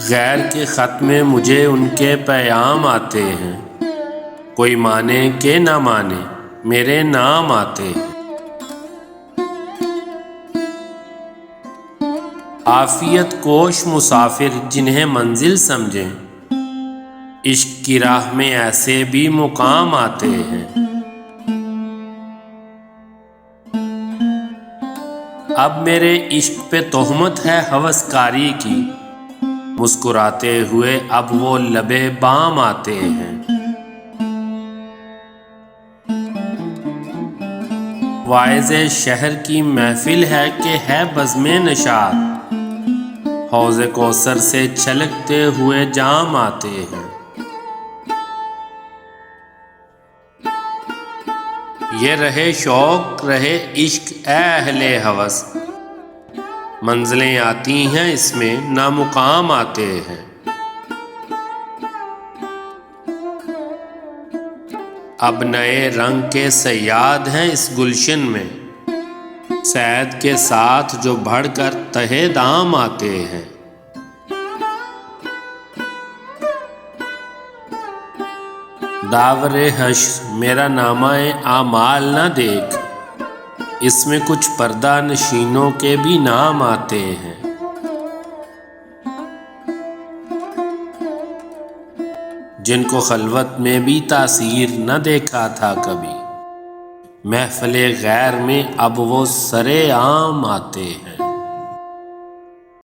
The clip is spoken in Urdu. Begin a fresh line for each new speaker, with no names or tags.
غیر کے خط میں مجھے ان کے پیام آتے ہیں، کوئی مانے کہ نہ مانے میرے نام آتے ہیں۔ عافیت کوش مسافر جنہیں منزل سمجھیں، عشق کی راہ میں ایسے بھی مقام آتے ہیں۔ اب میرے عشق پہ تہمت ہے ہوس کاری کی، مسکراتے ہوئے اب وہ لبے بام آتے ہیں۔ واعظ شہر کی محفل ہے کہ ہے بزم نشاط، حوض کوثر سے چھلکتے ہوئے جام آتے ہیں۔ یہ رہے شوق رہے عشق اے اہل ہوس، منزلیں آتی ہیں اس میں نامقام آتے ہیں۔ اب نئے رنگ کے صیاد ہیں اس گلشن میں، صید کے ساتھ جو بڑھ کر تہے دام آتے ہیں۔ داور حشر میرا نامہ اعمال نہ دیکھ، اس میں کچھ پردہ نشینوں کے بھی نام آتے ہیں۔ جن کو خلوت میں بھی تاثیر نہ دیکھا تھا کبھی، محفل غیر میں اب وہ سرے عام آتے ہیں۔